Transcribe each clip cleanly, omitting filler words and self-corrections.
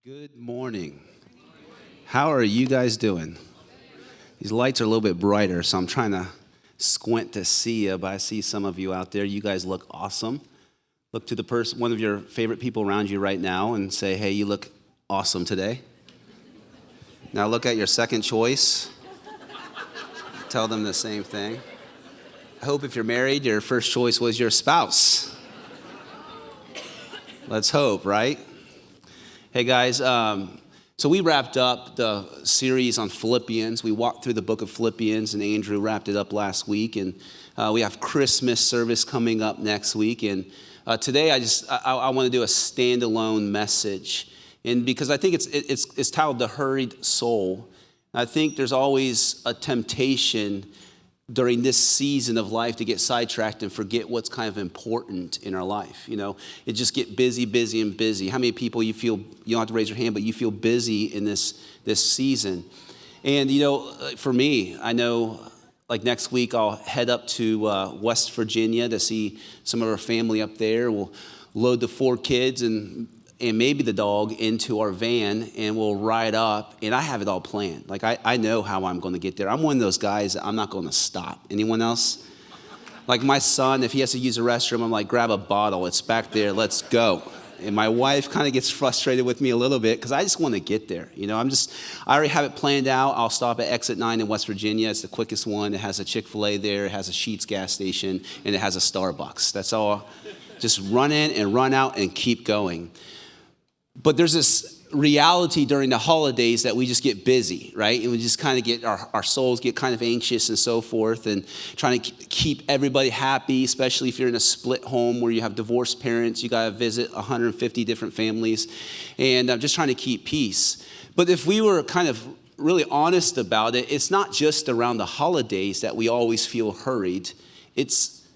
Good morning. How are you guys doing? These lights are a little bit brighter, so I'm trying to squint to see you, but I see some of you out there. You guys look awesome. Look to the person, one of your favorite people around you right now and say, hey, you look awesome today. Now look at your second choice. Tell them the same thing. I hope if you're married, your first choice was your spouse. Let's hope, right? Hey guys, so we wrapped up the series on Philippians. We walked through the book of Philippians, and Andrew wrapped it up last week. And we have Christmas service coming up next week. And today I want to do a standalone message, and because I think it's titled "The Hurried Soul." I think there's always a temptation during this season of life to get sidetracked and forget what's kind of important in our life. You know, it just get busy, busy, and busy. How many people you feel, you don't have to raise your hand, but you feel busy in this season? And, you know, for me, I know like next week I'll head up to West Virginia to see some of our family up there. We'll load the 4 kids and maybe the dog into our van, and we'll ride up, and I have it all planned. Like, I know how I'm going to get there. I'm one of those guys that I'm not going to stop. Anyone else? Like my son, if he has to use a restroom, I'm like, grab a bottle. It's back there. Let's go. And my wife kind of gets frustrated with me a little bit because I just want to get there. You know, I already have it planned out. I'll stop at exit 9 in West Virginia. It's the quickest one. It has a Chick-fil-A there. It has a Sheetz gas station, and it has a Starbucks. That's all. Just run in and run out and keep going. But there's this reality during the holidays that we just get busy, right? And we just kind of get, our souls get kind of anxious and so forth, and trying to keep everybody happy, especially if you're in a split home where you have divorced parents. You got to visit 150 different families, and just trying to keep peace. But if we were kind of really honest about it, it's not just around the holidays that we always feel hurried. It's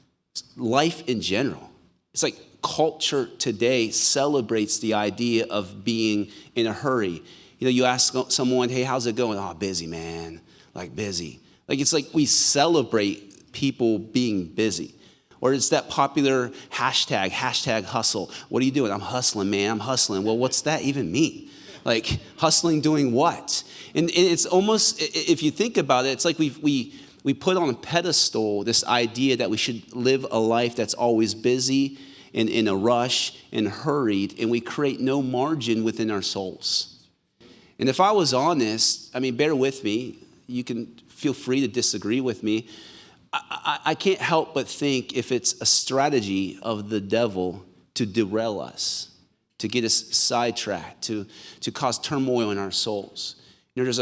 life in general. It's like culture today celebrates the idea of being in a hurry. You know, you ask someone, hey, how's it going? Oh, busy, man. Like busy. Like it's like we celebrate people being busy. Or it's that popular hashtag hustle. What are you doing? I'm hustling, man. I'm hustling. Well, what's that even mean? Like hustling doing what? And it's almost, if you think about it, it's like we put on a pedestal this idea that we should live a life that's always busy and in a rush and hurried, and we create no margin within our souls. And if I was honest, I mean, bear with me. You can feel free to disagree with me. I can't help but think if it's a strategy of the devil to derail us, to get us sidetracked, to cause turmoil in our souls. You know, there's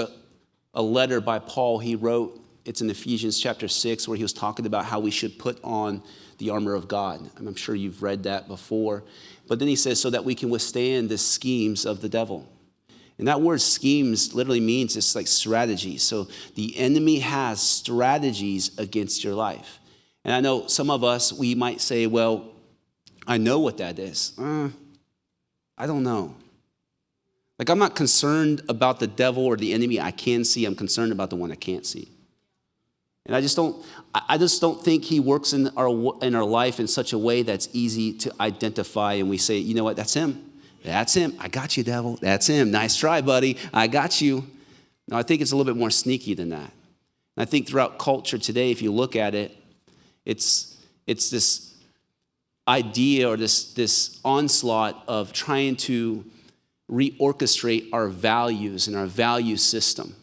a letter by Paul he wrote. It's in Ephesians chapter 6, where he was talking about how we should put on the armor of God. I'm sure you've read that before. But then he says, so that we can withstand the schemes of the devil. And that word schemes literally means it's like strategy. So the enemy has strategies against your life. And I know some of us, we might say, well, I know what that is. I don't know. Like I'm not concerned about the devil or the enemy I can see. I'm concerned about the one I can't see. And I just don't think he works in our life in such a way that's easy to identify. And we say, you know what, that's him. That's him. I got you, devil. That's him. Nice try, buddy. I got you. No, I think it's a little bit more sneaky than that. And I think throughout culture today, if you look at it, it's this idea or this onslaught of trying to reorchestrate our values and our value system.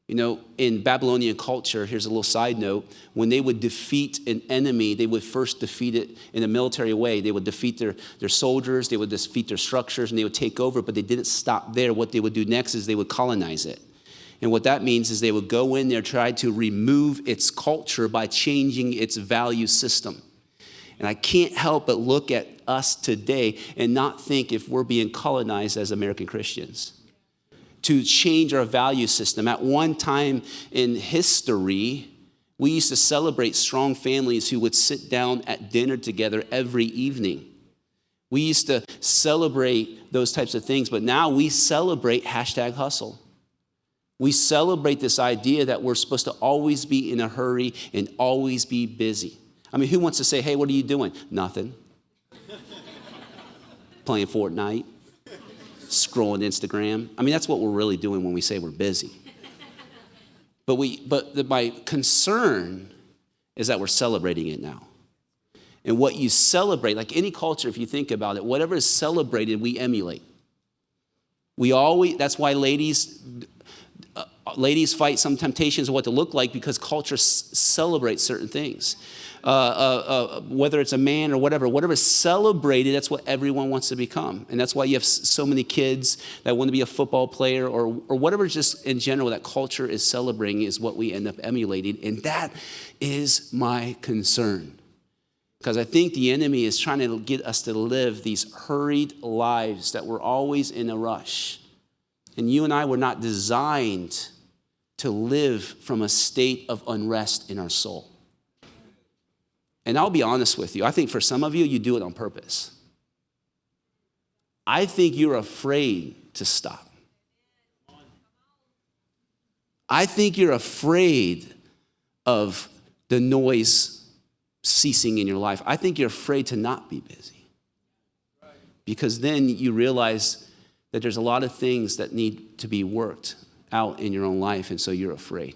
You know, in Babylonian culture, here's a little side note, when they would defeat an enemy, they would first defeat it in a military way. They would defeat their soldiers, they would defeat their structures, and they would take over, but they didn't stop there. What they would do next is they would colonize it. And what that means is they would go in there, try to remove its culture by changing its value system. And I can't help but look at us today and not think if we're being colonized as American Christians. To change our value system. At one time in history, we used to celebrate strong families who would sit down at dinner together every evening. We used to celebrate those types of things, but now we celebrate hashtag hustle. We celebrate this idea that we're supposed to always be in a hurry and always be busy. I mean, who wants to say, hey, what are you doing? Nothing. Playing Fortnite. scrolling Instagram. I mean, that's what we're really doing when we say we're busy. My concern is that we're celebrating it now. And what you celebrate, like any culture, if you think about it, whatever is celebrated, we emulate. That's why ladies fight some temptations of what to look like, because culture celebrates certain things. Whether it's a man or whatever is celebrated, that's what everyone wants to become. And that's why you have so many kids that want to be a football player or whatever, just in general, that culture is celebrating is what we end up emulating. And that is my concern. Because I think the enemy is trying to get us to live these hurried lives that we're always in a rush. And you and I were not designed to live from a state of unrest in our soul. And I'll be honest with you, I think for some of you, you do it on purpose. I think you're afraid to stop. I think you're afraid of the noise ceasing in your life. I think you're afraid to not be busy. Because then you realize that there's a lot of things that need to be worked out in your own life, and so you're afraid.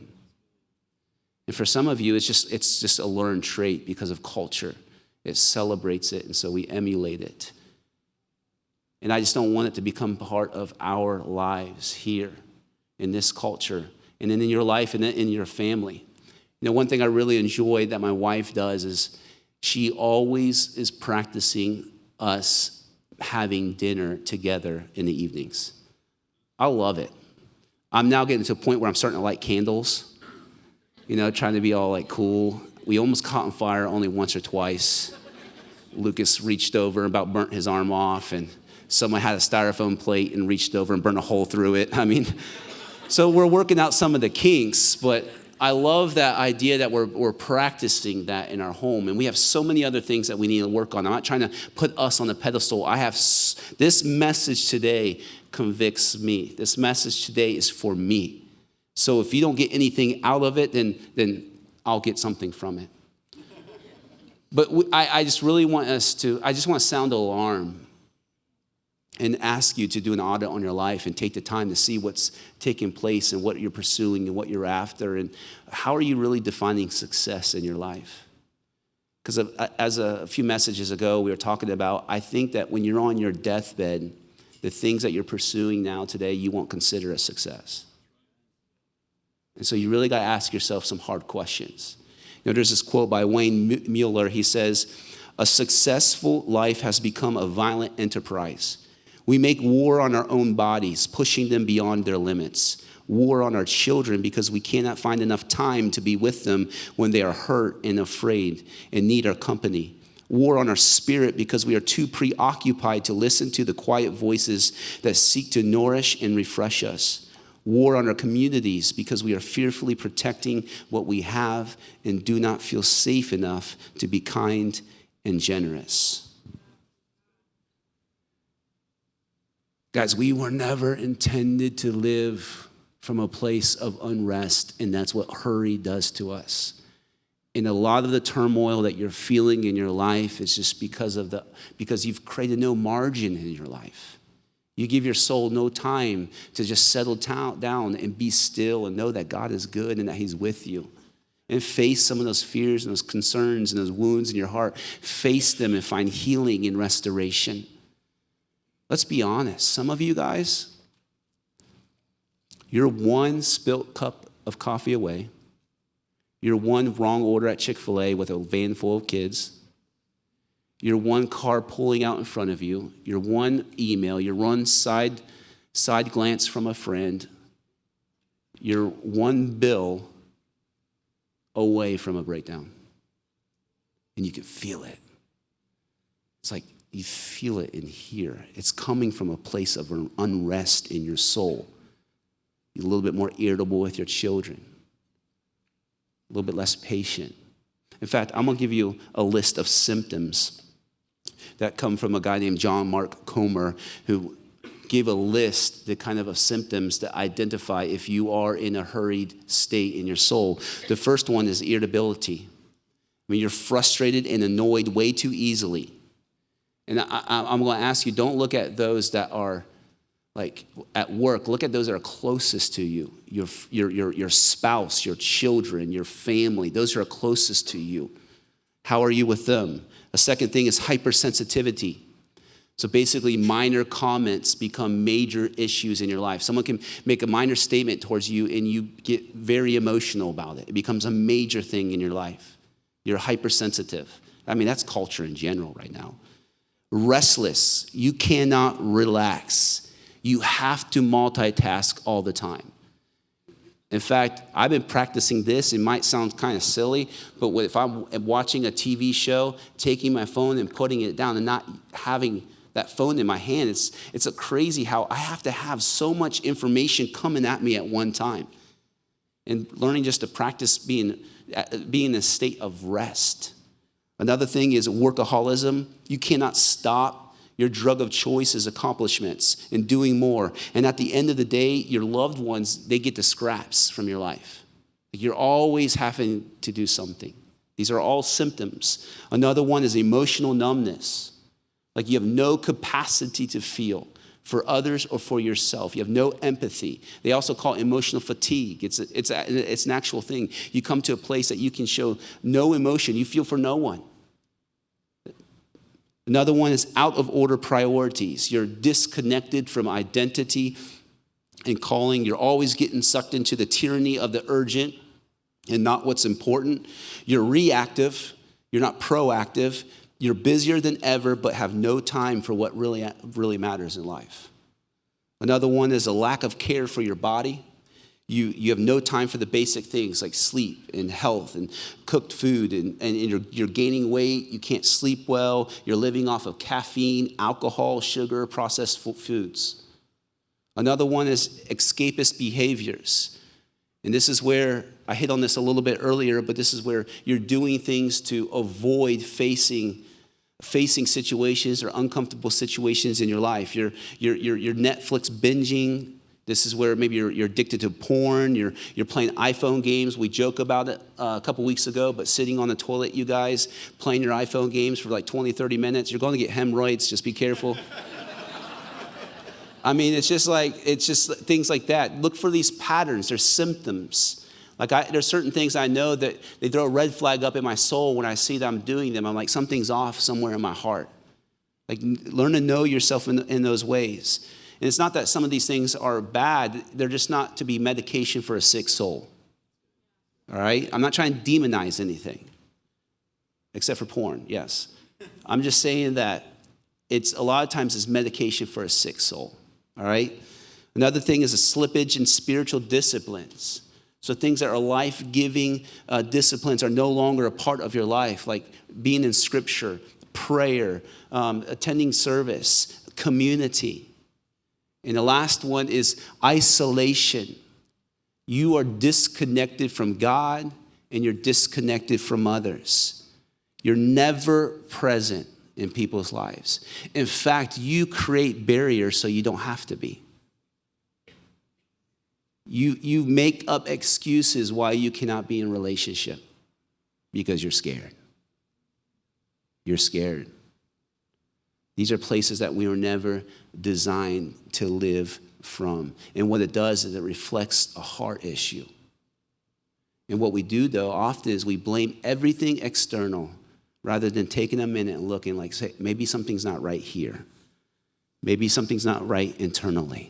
And for some of you, it's just a learned trait because of culture. It celebrates it, and so we emulate it. And I just don't want it to become part of our lives here in this culture, and then in your life and then in your family. You know, one thing I really enjoy that my wife does is she always is practicing us having dinner together in the evenings. I love it. I'm now getting to a point where I'm starting to light candles, you know, trying to be all like cool. We almost caught on fire only once or twice. Lucas reached over and about burnt his arm off, and someone had a styrofoam plate and reached over and burned a hole through it. I mean, so we're working out some of the kinks, but I love that idea that we're practicing that in our home. And we have so many other things that we need to work on. I'm not trying to put us on a pedestal. This message today convicts me. This message today is for me. So if you don't get anything out of it, then I'll get something from it. But I just really want I just want to sound the alarm and ask you to do an audit on your life and take the time to see what's taking place and what you're pursuing and what you're after, and how are you really defining success in your life. Because as a few messages ago we were talking about, I think that when you're on your deathbed, the things that you're pursuing now today, you won't consider a success. And so you really got to ask yourself some hard questions. You know, there's this quote by Wayne Mueller. He says, "A successful life has become a violent enterprise. We make war on our own bodies, pushing them beyond their limits. War on our children because we cannot find enough time to be with them when they are hurt and afraid and need our company. War on our spirit because we are too preoccupied to listen to the quiet voices that seek to nourish and refresh us. War on our communities because we are fearfully protecting what we have and do not feel safe enough to be kind and generous." Guys, we were never intended to live from a place of unrest, and that's what hurry does to us. And a lot of the turmoil that you're feeling in your life is just because you've created no margin in your life. You give your soul no time to just settle down and be still and know that God is good and that He's with you. And face some of those fears and those concerns and those wounds in your heart. Face them and find healing and restoration. Let's be honest. Some of you guys, you're one spilt cup of coffee away. You're one wrong order at Chick-fil-A with a van full of kids. You're one car pulling out in front of you. You're one email. You're one side glance from a friend. You're one bill away from a breakdown. And you can feel it. It's like you feel it in here. It's coming from a place of unrest in your soul. You're a little bit more irritable with your children. A little bit less patient. In fact, I'm going to give you a list of symptoms that come from a guy named John Mark Comer, who gave a list, the kind of symptoms that identify if you are in a hurried state in your soul. The first one is irritability. I mean, you're frustrated and annoyed way too easily. And I'm going to ask you, don't look at those that are Like at work, look at those that are closest to you, your spouse, your children, your family, those who are closest to you. How are you with them? A second thing is hypersensitivity. So basically, minor comments become major issues in your life. Someone can make a minor statement towards you and you get very emotional about it. It becomes a major thing in your life. You're hypersensitive. I mean, that's culture in general right now. Restless. You cannot relax. You have to multitask all the time. In fact, I've been practicing this. It might sound kind of silly, but if I'm watching a TV show, taking my phone and putting it down and not having that phone in my hand, it's a crazy how I have to have so much information coming at me at one time. And learning just to practice being in a state of rest. Another thing is workaholism. You cannot stop. Your drug of choice is accomplishments and doing more. And at the end of the day, your loved ones, they get the scraps from your life. You're always having to do something. These are all symptoms. Another one is emotional numbness. Like you have no capacity to feel for others or for yourself. You have no empathy. They also call it emotional fatigue. It's an actual thing. You come to a place that you can show no emotion. You feel for no one. Another one is out of order priorities. You're disconnected from identity and calling. You're always getting sucked into the tyranny of the urgent and not what's important. You're reactive. You're not proactive. You're busier than ever, but have no time for what really matters in life. Another one is a lack of care for your body. You have no time for the basic things like sleep and health and cooked food, and you're gaining weight. You can't sleep well. You're living off of caffeine, alcohol, sugar, processed foods. Another one is escapist behaviors. And this is where, I hit on this a little bit earlier, but this is where you're doing things to avoid facing situations or uncomfortable situations in your life. You're Netflix binging. This is where maybe you're addicted to porn. You're playing iPhone games. We joke about it a couple weeks ago, but sitting on the toilet, you guys, playing your iPhone games for like 20, 30 minutes, you're going to get hemorrhoids. Just be careful. I mean, it's just things like that. Look for these patterns. They're symptoms. There's certain things I know that they throw a red flag up in my soul when I see that I'm doing them. I'm like, something's off somewhere in my heart. Like, learn to know yourself in those ways. And it's not that some of these things are bad. They're just not to be medication for a sick soul. All right? I'm not trying to demonize anything. Except for porn, yes. I'm just saying that it's a lot of times it's medication for a sick soul. All right? Another thing is a slippage in spiritual disciplines. So things that are life-giving disciplines are no longer a part of your life, like being in scripture, prayer, attending service, community. And the last one is isolation. You are disconnected from God and you're disconnected from others. You're never present in people's lives. In fact, you create barriers so you don't have to be. You make up excuses why you cannot be in relationship because you're scared. You're scared. These are places that we were never designed to live from. And what it does is it reflects a heart issue. And what we do, though, often is we blame everything external rather than taking a minute and looking like, say, maybe something's not right here. Maybe something's not right internally.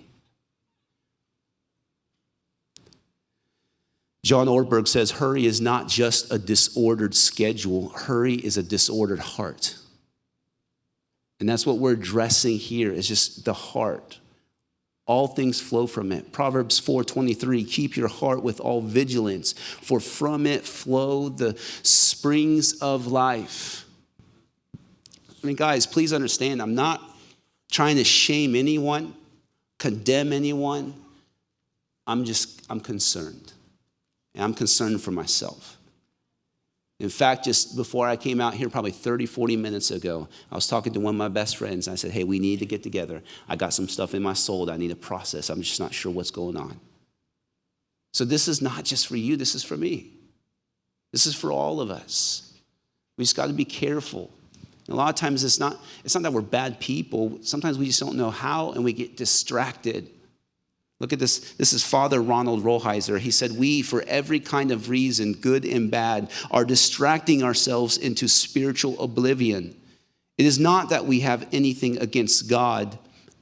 John Ortberg says, hurry is not just a disordered schedule. Hurry is a disordered heart. And that's what we're addressing here, is just the heart. All things flow from it. Proverbs 4:23, keep your heart with all vigilance, for from it flow the springs of life. I mean, guys, please understand, I'm not trying to shame anyone, condemn anyone. I'm concerned. And I'm concerned for myself. In fact, just before I came out here, probably 30, 40 minutes ago, I was talking to one of my best friends. I said, hey, we need to get together. I got some stuff in my soul that I need to process. I'm just not sure what's going on. So this is not just for you. This is for me. This is for all of us. We just got to be careful. A lot of times it's not that we're bad people. Sometimes we just don't know how, and we get distracted. Look at this. This is Father Ronald Rollheiser. He said, we, for every kind of reason, good and bad, are distracting ourselves into spiritual oblivion. It is not that we have anything against God,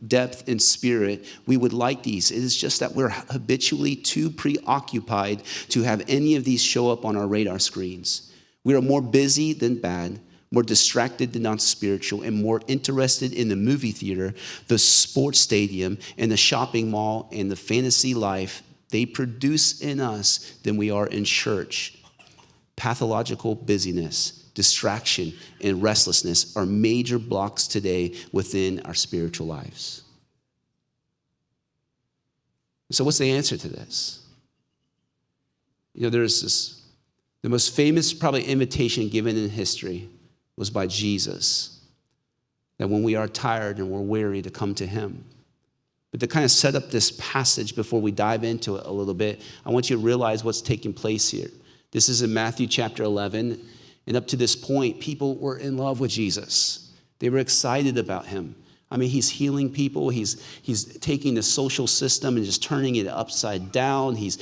depth and spirit. We would like these. It is just that we're habitually too preoccupied to have any of these show up on our radar screens. We are more busy than bad, more distracted than non-spiritual, and more interested in the movie theater, the sports stadium, and the shopping mall, and the fantasy life they produce in us than we are in church. Pathological busyness, distraction, and restlessness are major blocks today within our spiritual lives. So what's the answer to this? There's the most famous probably invitation given in history was by Jesus, that when we are tired and we're weary to come to him. But to kind of set up this passage before we dive into it a little bit, I want you to realize what's taking place here. This is in Matthew chapter 11, and up to this point, people were in love with Jesus. They were excited about him. I mean, he's healing people. He's taking the social system and just turning it upside down. He's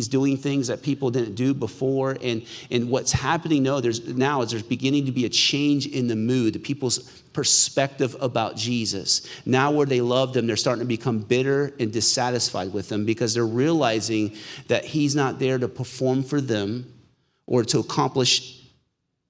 doing things that people didn't do before. And what's happening there's beginning to be a change in the mood, the people's perspective about Jesus. Now where they loved him, they're starting to become bitter and dissatisfied with him because they're realizing that he's not there to perform for them or to accomplish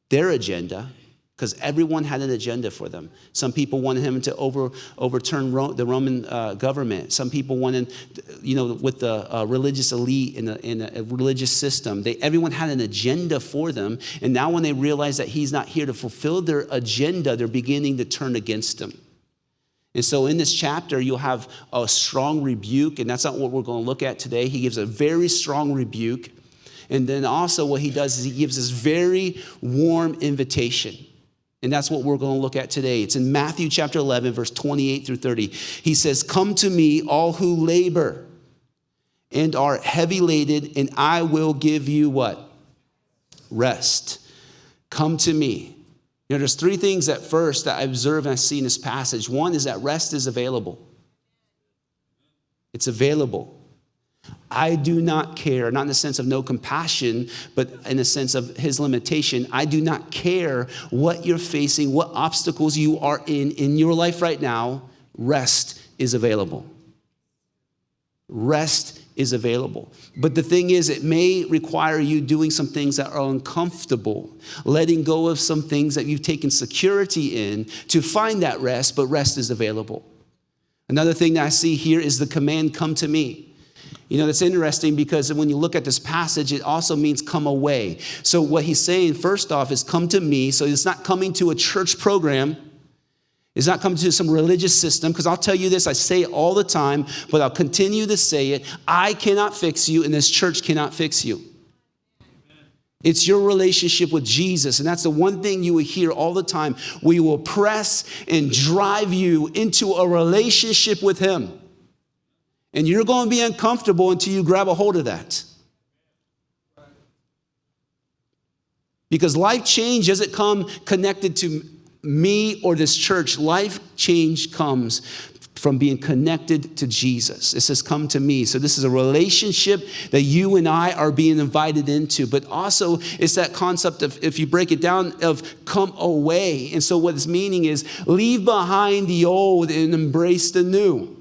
their agenda, because everyone had an agenda for them. Some people wanted him to overturn the Roman government. Some people wanted, with the religious elite in a religious system, everyone had an agenda for them. And now when they realize that he's not here to fulfill their agenda, they're beginning to turn against him. And so in this chapter, you'll have a strong rebuke, and that's not what we're going to look at today. He gives a very strong rebuke. And then also what he does is he gives this very warm invitation. And that's what we're going to look at today. It's in Matthew chapter 11, verse 28 through 30. He says, come to me, all who labor and are heavy laden, and I will give you what? Rest. Come to me. There's three things at first that I observe and I see in this passage. One is that rest is available. It's available. I do not care, not in the sense of no compassion, but in the sense of his limitation. I do not care what you're facing, what obstacles you are in your life right now. Rest is available. Rest is available. But the thing is, it may require you doing some things that are uncomfortable, letting go of some things that you've taken security in to find that rest, but rest is available. Another thing that I see here is the command, come to me. That's interesting because when you look at this passage, it also means come away. So what he's saying, first off, is come to me. So it's not coming to a church program. It's not coming to some religious system. Because I'll tell you this, I say it all the time, but I'll continue to say it. I cannot fix you, and this church cannot fix you. It's your relationship with Jesus. And that's the one thing you will hear all the time. We will press and drive you into a relationship with him. And you're going to be uncomfortable until you grab a hold of that. Because life change doesn't come connected to me or this church. Life change comes from being connected to Jesus. It says, come to me. So this is a relationship that you and I are being invited into. But also it's that concept of, if you break it down, of come away. And so what it's meaning is leave behind the old and embrace the new.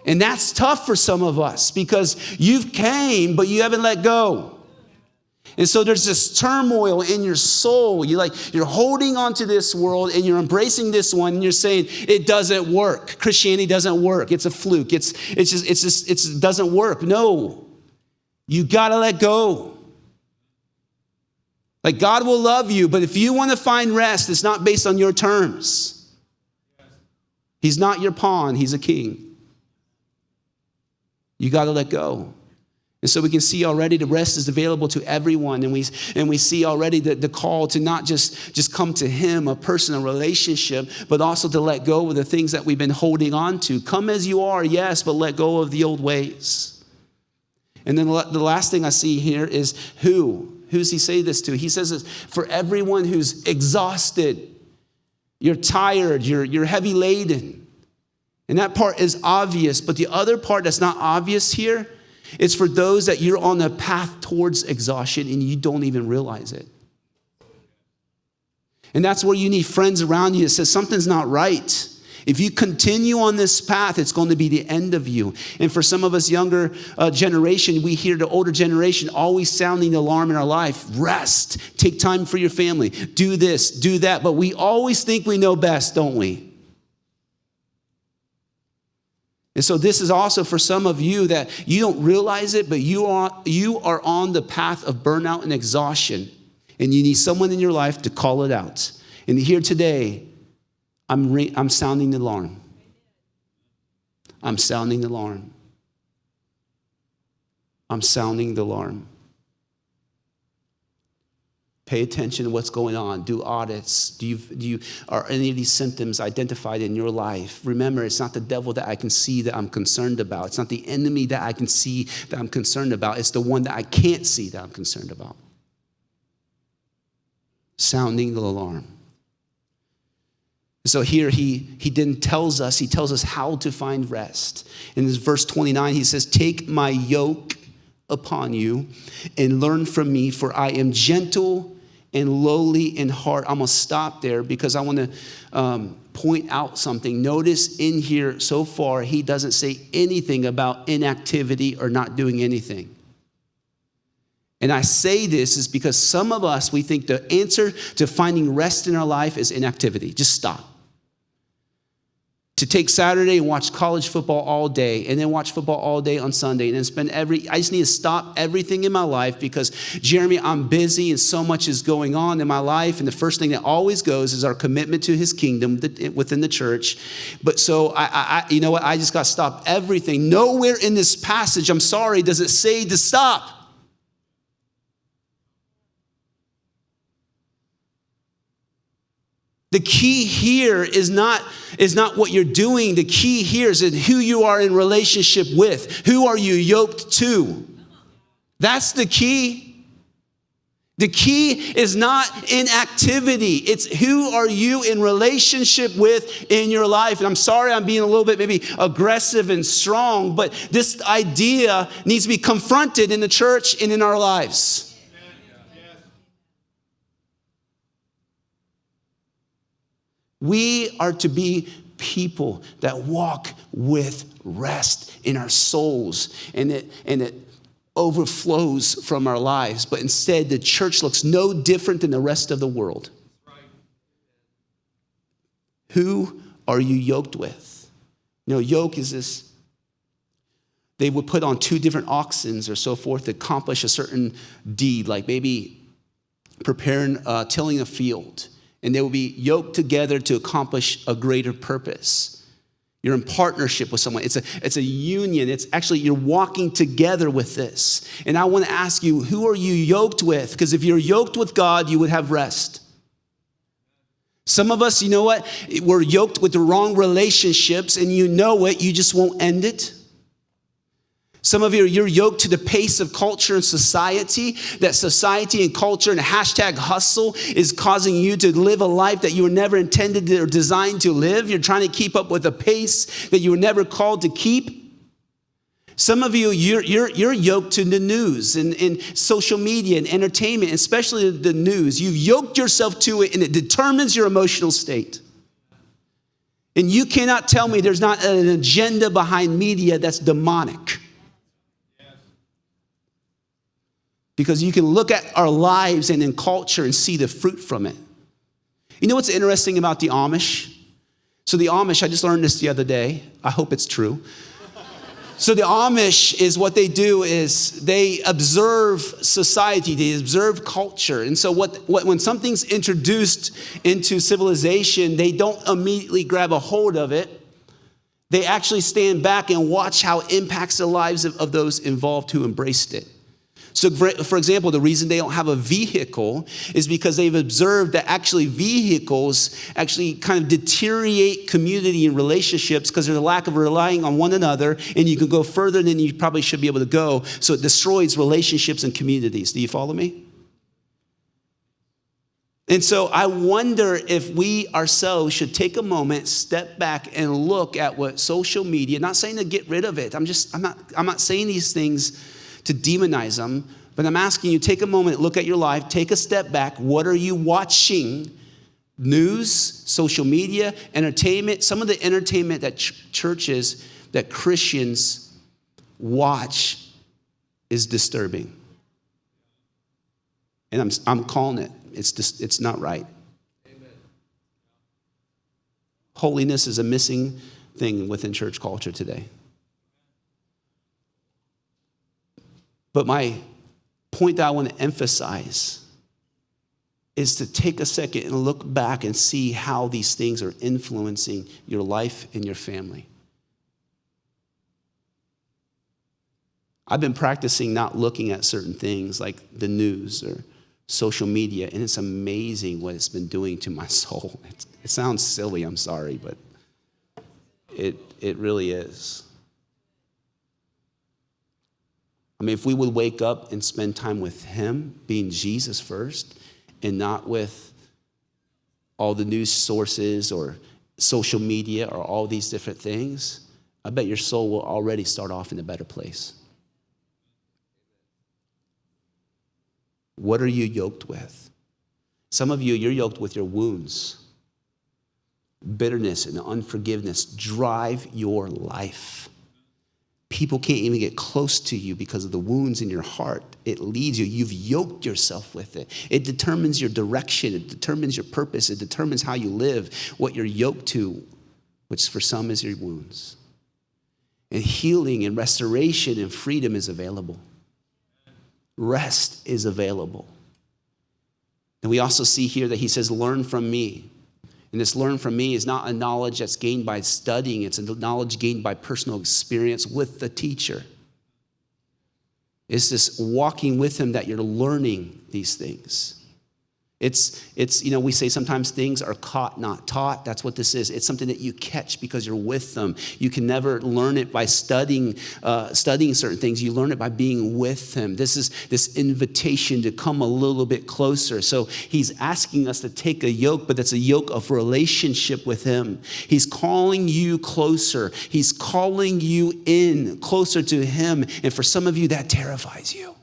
And that's tough for some of us because you've came, but you haven't let go. And so there's this turmoil in your soul. You're holding on to this world and you're embracing this one and you're saying it doesn't work. Christianity doesn't work. It's a fluke. It doesn't work. No, you got to let go. God will love you, but if you want to find rest, it's not based on your terms. He's not your pawn. He's a king. You got to let go. And so we can see already the rest is available to everyone. And we see already the call to not just come to him, a personal relationship, but also to let go of the things that we've been holding on to. Come as you are, yes, but let go of the old ways. And then the last thing I see here is who. Who's he say this to? He says this, for everyone who's exhausted. You're tired, you're heavy laden. And that part is obvious, but the other part that's not obvious here is for those that you're on a path towards exhaustion and you don't even realize it. And that's where you need friends around you that says something's not right. If you continue on this path, it's going to be the end of you. And for some of us younger generation, we hear the older generation always sounding the alarm in our life. Rest, take time for your family, do this, do that. But we always think we know best, don't we? And so this is also for some of you that you don't realize it, but you are on the path of burnout and exhaustion. And you need someone in your life to call it out. And here today, I'm sounding the alarm. I'm sounding the alarm. I'm sounding the alarm. Pay attention to what's going on. Do audits. Are any of these symptoms identified in your life? Remember, it's not the devil that I can see that I'm concerned about. It's not the enemy that I can see that I'm concerned about. It's the one that I can't see that I'm concerned about. Sounding the alarm. So here he then tells us, he tells us how to find rest. In this verse 29, he says, take my yoke upon you and learn from me, for I am gentle and lowly in heart. I'm going to stop there because I want to point out something. Notice in here so far, he doesn't say anything about inactivity or not doing anything. And I say this is because some of us, we think the answer to finding rest in our life is inactivity. Just stop. To take Saturday and watch college football all day and then watch football all day on Sunday and then spend I just need to stop everything in my life because, Jeremy, I'm busy and so much is going on in my life. And the first thing that always goes is our commitment to his kingdom within the church. But so you know what? I just got to stop everything. Nowhere in this passage, I'm sorry, does it say to stop. The key here is not what you're doing. The key here is who you are in relationship with. Who are you yoked to? That's the key. The key is not inactivity. It's who are you in relationship with in your life. And I'm sorry I'm being a little bit maybe aggressive and strong, but this idea needs to be confronted in the church and in our lives. We are to be people that walk with rest in our souls, and it overflows from our lives. But instead, the church looks no different than the rest of the world. Who are you yoked with? You know, yoke is this. They would put on 2 different oxen or so forth to accomplish a certain deed, like maybe preparing, tilling a field. And they will be yoked together to accomplish a greater purpose. You're in partnership with someone. It's a union. It's actually, you're walking together with this. And I want to ask you, who are you yoked with? Because if you're yoked with God, you would have rest. Some of us, you know what? We're yoked with the wrong relationships, and you know it. You just won't end it. Some of you, you're yoked to the pace of culture and society, that society and culture and hashtag hustle is causing you to live a life that you were never intended or designed to live. You're trying to keep up with a pace that you were never called to keep. Some of you, you're yoked to the news and social media and entertainment, especially the news. You've yoked yourself to it, and it determines your emotional state. And you cannot tell me there's not an agenda behind media that's demonic. Because you can look at our lives and in culture and see the fruit from it. You know what's interesting about the Amish? So the Amish, I just learned this the other day. I hope it's true. So the Amish is what they do is they observe society, they observe culture. And so when something's introduced into civilization, they don't immediately grab a hold of it. They actually stand back and watch how it impacts the lives of those involved who embraced it. So for example, the reason they don't have a vehicle is because they've observed that actually vehicles actually kind of deteriorate community and relationships because there's a lack of relying on one another, and you can go further than you probably should be able to go. So it destroys relationships and communities. Do you follow me? And so I wonder if we ourselves should take a moment, step back, and look at what social media, not saying to get rid of it. I'm not saying these things to demonize them, but I'm asking you, take a moment, look at your life, take a step back. What are you watching? News, social media, entertainment. Some of the entertainment that churches, that Christians watch is disturbing. And I'm calling it. It's not right. Amen. Holiness is a missing thing within church culture today. But my point that I want to emphasize is to take a second and look back and see how these things are influencing your life and your family. I've been practicing not looking at certain things like the news or social media, and it's amazing what it's been doing to my soul. It sounds silly, I'm sorry, but it really is. I mean, if we would wake up and spend time with him, being Jesus first, and not with all the news sources or social media or all these different things, I bet your soul will already start off in a better place. What are you yoked with? Some of you, you're yoked with your wounds. Bitterness and unforgiveness drive your life. People can't even get close to you because of the wounds in your heart. It leads you. You've yoked yourself with it. It determines your direction. It determines your purpose. It determines how you live, what you're yoked to, which for some is your wounds. And healing and restoration and freedom is available. Rest is available. And we also see here that he says, learn from me. And this learn from me is not a knowledge that's gained by studying. It's a knowledge gained by personal experience with the teacher. It's this walking with him that you're learning these things. It's we say sometimes things are caught, not taught. That's what this is. It's something that you catch because you're with them. You can never learn it by studying certain things. You learn it by being with him. This is this invitation to come a little bit closer. So he's asking us to take a yoke, but it's a yoke of relationship with him. He's calling you closer. He's calling you in closer to him. And for some of you, that terrifies you.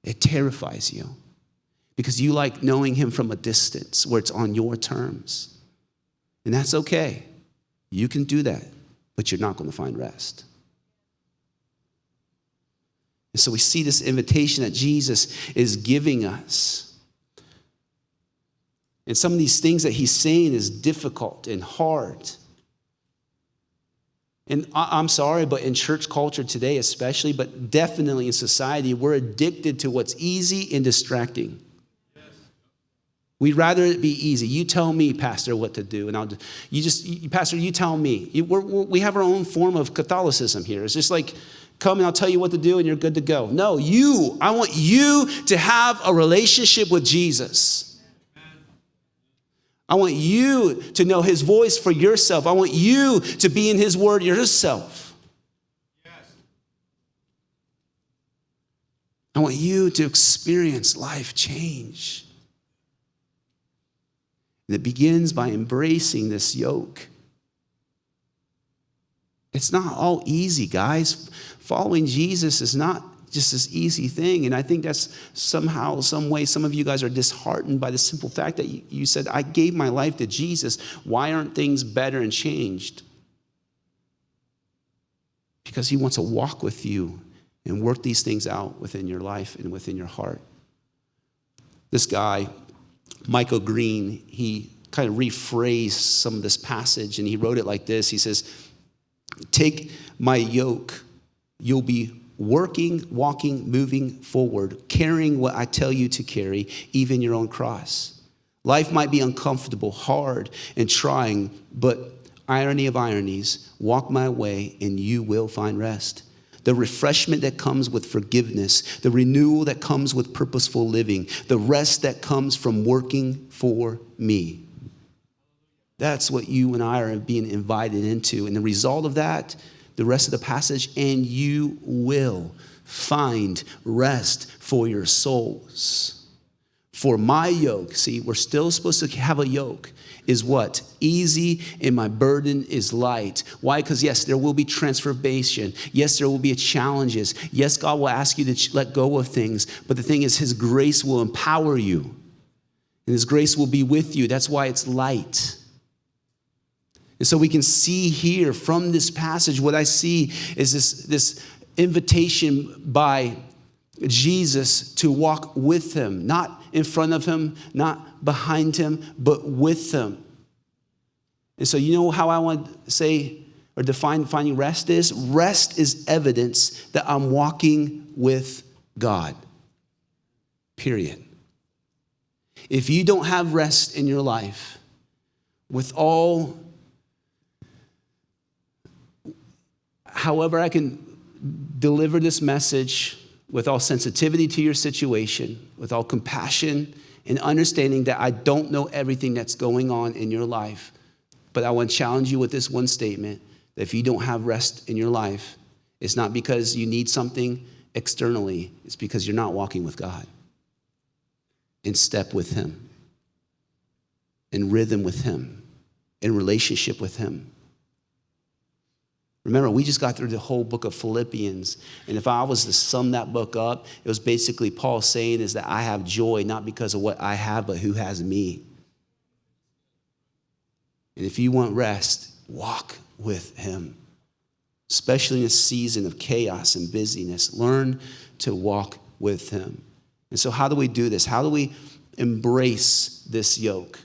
It terrifies you. Because you like knowing him from a distance where it's on your terms. And that's okay. You can do that, but you're not going to find rest. And so we see this invitation that Jesus is giving us. And some of these things that he's saying is difficult and hard. And I'm sorry, but in church culture today especially, but definitely in society, we're addicted to what's easy and distracting. We'd rather it be easy. You tell me, Pastor, what to do. And Pastor, you tell me. We have our own form of Catholicism here. It's just like, come and I'll tell you what to do and you're good to go. No, I want you to have a relationship with Jesus. I want you to know his voice for yourself. I want you to be in his word yourself. I want you to experience life change. And it begins by embracing this yoke. It's not all easy, guys. Following Jesus is not just this easy thing. And I think that's somehow, some way, some of you guys are disheartened by the simple fact that you said, I gave my life to Jesus. Why aren't things better and changed? Because he wants to walk with you and work these things out within your life and within your heart. This guy, Michael Green, he kind of rephrased some of this passage and he wrote it like this. He says, take my yoke. You'll be working, walking, moving forward, carrying what I tell you to carry, even your own cross. Life might be uncomfortable, hard, and trying, but irony of ironies, walk my way and you will find rest. The refreshment that comes with forgiveness, the renewal that comes with purposeful living, the rest that comes from working for me. That's what you and I are being invited into. And the result of that, the rest of the passage, and you will find rest for your souls. For my yoke, see, we're still supposed to have a yoke, is what? Easy, and my burden is light. Why? Because yes, there will be transformation. Yes, there will be challenges. Yes, God will ask you to let go of things. But the thing is, his grace will empower you. And his grace will be with you. That's why it's light. And so we can see here from this passage, what I see is this invitation by Jesus to walk with him, not in front of him, not behind him, but with him. And so you know how I want to say or define finding rest is? Rest is evidence that I'm walking with God. Period. If you don't have rest in your life, with all, however I can deliver this message, with all sensitivity to your situation, with all compassion and understanding that I don't know everything that's going on in your life. But I want to challenge you with this one statement, that if you don't have rest in your life, it's not because you need something externally. It's because you're not walking with God, in step with him, in rhythm with him, in relationship with him. Remember, we just got through the whole book of Philippians. And if I was to sum that book up, it was basically Paul saying is that I have joy, not because of what I have, but who has me. And if you want rest, walk with him. Especially in a season of chaos and busyness, learn to walk with him. And so how do we do this? How do we embrace this yoke?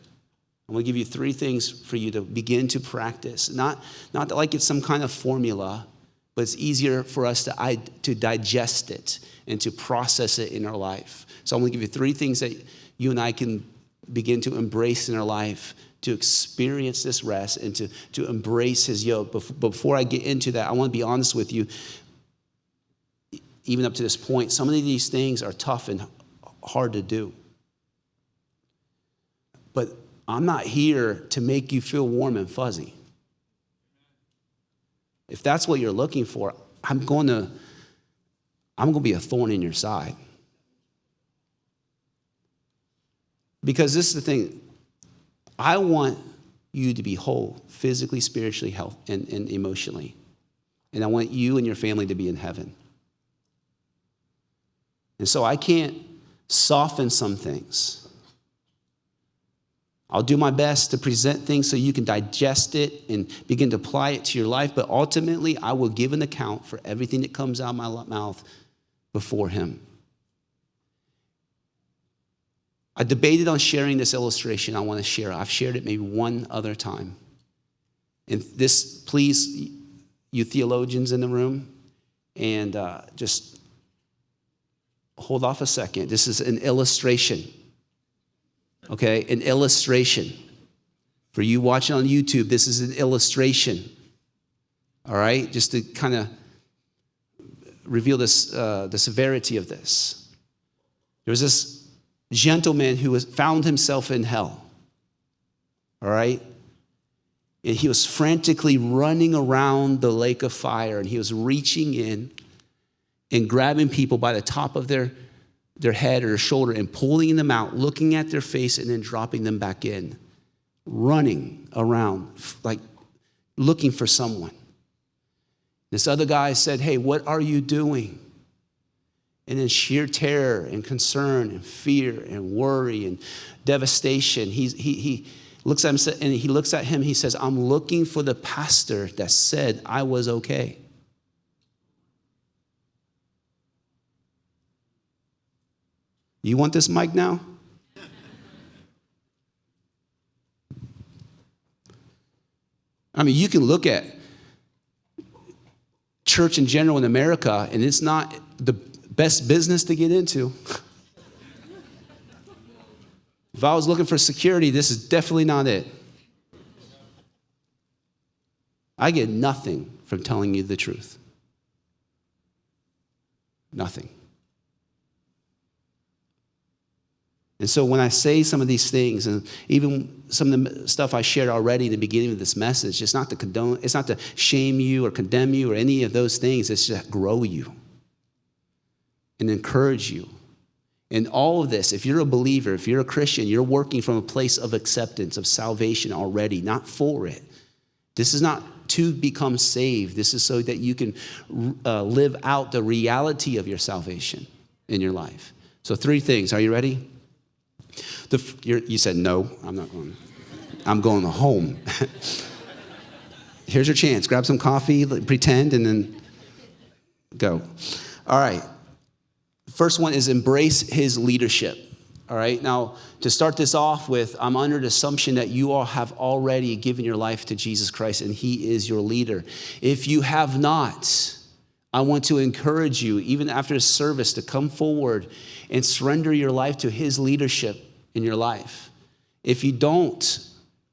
I'm going to give you 3 things for you to begin to practice. Not like it's some kind of formula, but it's easier for us to digest it and to process it in our life. So I'm going to give you 3 things that you and I can begin to embrace in our life to experience this rest and to embrace his yoke. But before I get into that, I want to be honest with you. Even up to this point, some of these things are tough and hard to do. But I'm not here to make you feel warm and fuzzy. If that's what you're looking for, I'm going to be a thorn in your side. Because this is the thing. I want you to be whole, physically, spiritually, health, and emotionally. And I want you and your family to be in heaven. And so I can't soften some things. I'll do my best to present things so you can digest it and begin to apply it to your life. But ultimately, I will give an account for everything that comes out of my mouth before him. I debated on sharing this illustration I want to share. I've shared it maybe one other time. And this, please, you theologians in the room, and just hold off a second. This is an illustration. Okay, an illustration. For you watching on YouTube, this is an illustration. All right, just to kind of reveal this, the severity of this. There was this gentleman who found himself in hell. All right, and he was frantically running around the lake of fire, and he was reaching in and grabbing people by the top of their head or their shoulder and pulling them out, looking at their face and then dropping them back in, running around like looking for someone. This other guy said, "Hey, what are you doing?" And in sheer terror and concern and fear and worry and devastation, he looks at him and he says, "I'm looking for the pastor that said I was okay." You want this mic now? I mean, you can look at church in general in America, and it's not the best business to get into. If I was looking for security, this is definitely not it. I get nothing from telling you the truth. Nothing. And so when I say some of these things, and even some of the stuff I shared already in the beginning of this message, it's not to condone, it's not to shame you or condemn you or any of those things. It's to grow you and encourage you And all of this, if you're a believer, if you're a Christian, you're working from a place of acceptance, of salvation already, not for it. This is not to become saved. This is so that you can live out the reality of your salvation in your life. So 3 things. Are you ready? You said, no, I'm not going. I'm going home. Here's your chance. Grab some coffee, pretend, and then go. All right. First one is embrace his leadership. All right. Now, to start this off with, I'm under the assumption that you all have already given your life to Jesus Christ and he is your leader. If you have not, I want to encourage you, even after this service, to come forward and surrender your life to his leadership in your life. If you don't,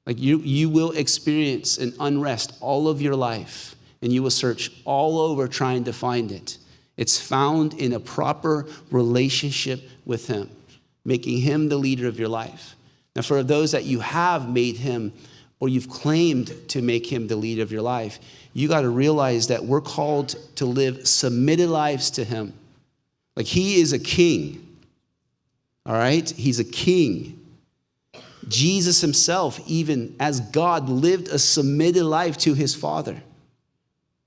you will experience an unrest all of your life, and you will search all over trying to find it. It's found in a proper relationship with him, making him the leader of your life. Now, for those that you have made him, or you've claimed to make him the leader of your life, you got to realize that we're called to live submitted lives to him. Like he is a king. All right? He's a king. Jesus himself, even as God, lived a submitted life to his Father.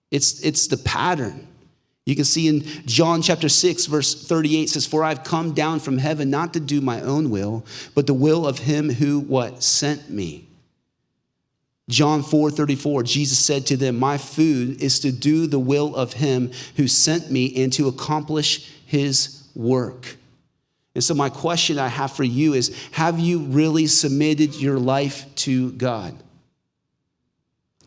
It's the pattern. You can see in John chapter 6, verse 38 says, "For I've come down from heaven not to do my own will, but the will of him who," what? "Sent me." John 4:34, Jesus said to them, "My food is to do the will of him who sent me and to accomplish his work." And so my question I have for you is, have you really submitted your life to God?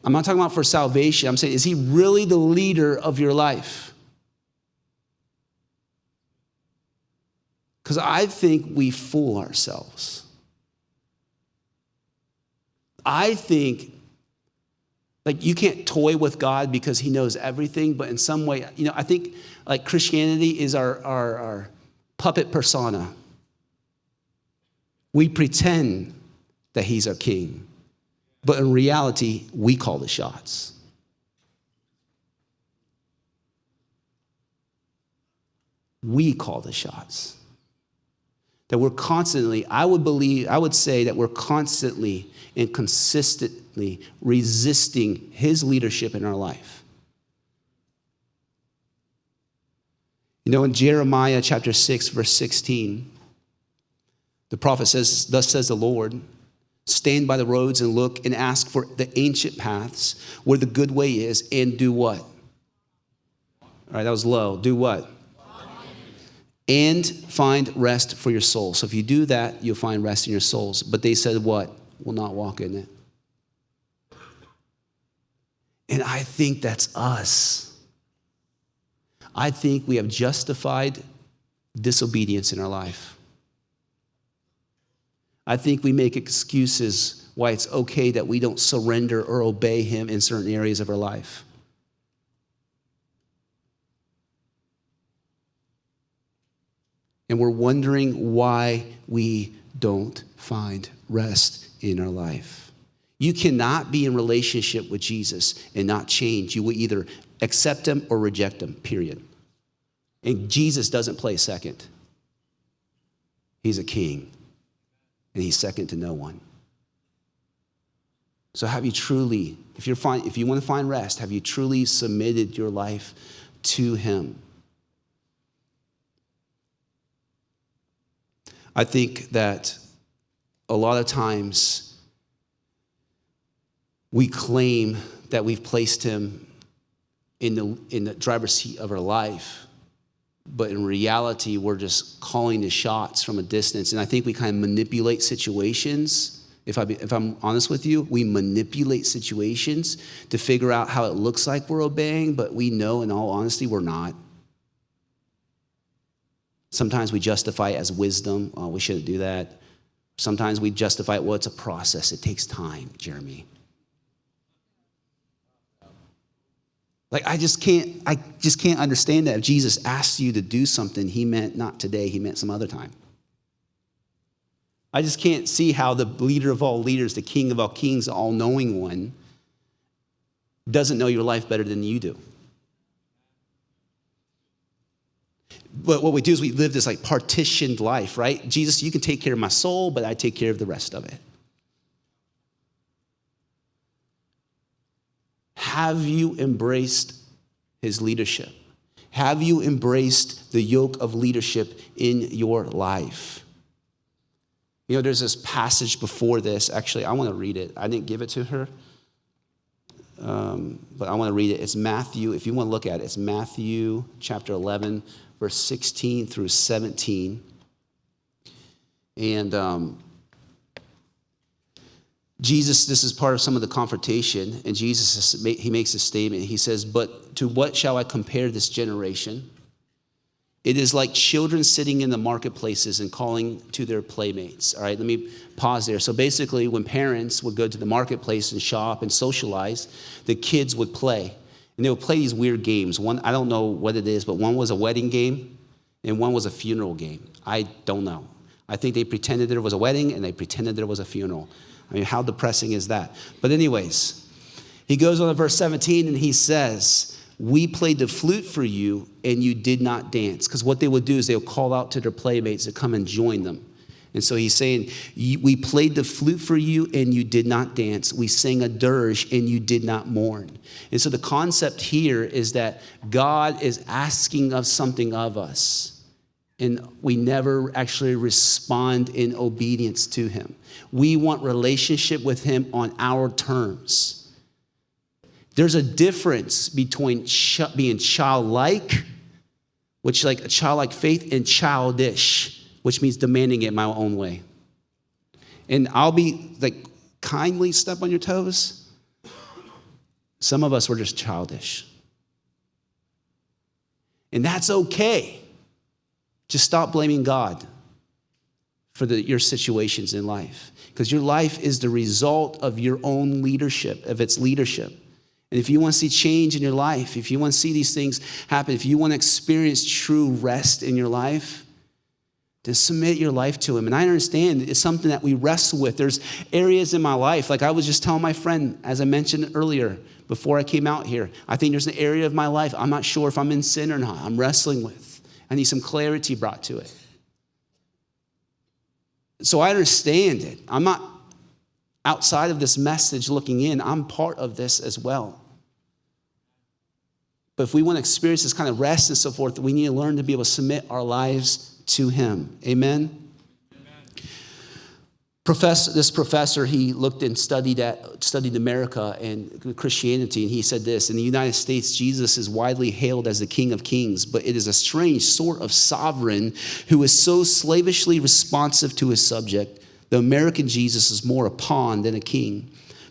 I'm not talking about for salvation. I'm saying, is he really the leader of your life? Because I think we fool ourselves. I think you can't toy with God because he knows everything, but in some way, I think Christianity is our puppet persona. We pretend that he's our king, but in reality, we call the shots. We call the shots. That we're constantly, I would say that we're constantly and consistently resisting his leadership in our life. In Jeremiah chapter 6, verse 16, the prophet says, "Thus says the Lord, stand by the roads and look and ask for the ancient paths where the good way is, and do what?" All right, that was low. Do what? "And find rest for your soul." So if you do that, you'll find rest in your souls. But they said what? "Will not walk in it." And I think that's us. I think we have justified disobedience in our life. I think we make excuses why it's okay that we don't surrender or obey him in certain areas of our life. And we're wondering why we don't find rest in our life. You cannot be in relationship with Jesus and not change. You will either accept him or reject him, period. And Jesus doesn't play second. He's a king, and he's second to no one. So have you truly, if you want to find rest, have you truly submitted your life to him? I think that a lot of times we claim that we've placed him in the driver's seat of our life, but in reality, we're just calling the shots from a distance. And I think we kind of manipulate situations. If I'm honest with you, we manipulate situations to figure out how it looks like we're obeying, but we know, in all honesty, we're not. Sometimes we justify it as wisdom. Oh, we shouldn't do that. Sometimes we justify it, well, it's a process. It takes time, Jeremy. I just can't understand that if Jesus asked you to do something, he meant not today, he meant some other time. I just can't see how the leader of all leaders, the king of all kings, the all-knowing one, doesn't know your life better than you do. But what we do is we live this like partitioned life, right? Jesus, you can take care of my soul, but I take care of the rest of it. Have you embraced his leadership? Have you embraced the yoke of leadership in your life? You know, there's this passage before this. Actually, I want to read it. I didn't give it to her, but I want to read it. It's Matthew. If you want to look at it, it's Matthew chapter 11, verse 16 through 17. And Jesus, this is part of some of the confrontation, and Jesus, he makes a statement. He says, "But to what shall I compare this generation? It is like children sitting in the marketplaces and calling to their playmates." All right, let me pause there. So basically, when parents would go to the marketplace and shop and socialize, the kids would play. And they would play these weird games. One, I don't know what it is, but one was a wedding game, and one was a funeral game. I don't know. I think they pretended there was a wedding, and they pretended there was a funeral. I mean, how depressing is that? But anyways, he goes on to verse 17, and he says, "We played the flute for you, and you did not dance." Because what they would do is they would call out to their playmates to come and join them. And so he's saying, "We played the flute for you, and you did not dance. We sang a dirge, and you did not mourn." And so the concept here is that God is asking of something of us, and we never actually respond in obedience to him. We want relationship with him on our terms. There's a difference between being childlike, which like a childlike faith, and childish, which means demanding it my own way. And I'll be like, kindly step on your toes. Some of us were just childish. And that's okay. Just stop blaming God for your situations in life, because your life is the result of your own leadership, of its leadership. And if you want to see change in your life, if you want to see these things happen, if you want to experience true rest in your life, then submit your life to him. And I understand it's something that we wrestle with. There's areas in my life, like I was just telling my friend, as I mentioned earlier, before I came out here, I think there's an area of my life I'm not sure if I'm in sin or not. I'm wrestling with. I need some clarity brought to it. So I understand it. I'm not outside of this message looking in. I'm part of this as well. But if we want to experience this kind of rest and so forth, we need to learn to be able to submit our lives to him. Amen? This professor, he looked and studied America and Christianity, and he said this: in the United States, Jesus is widely hailed as the King of Kings, but it is a strange sort of sovereign who is so slavishly responsive to his subject. The American Jesus is more a pawn than a king,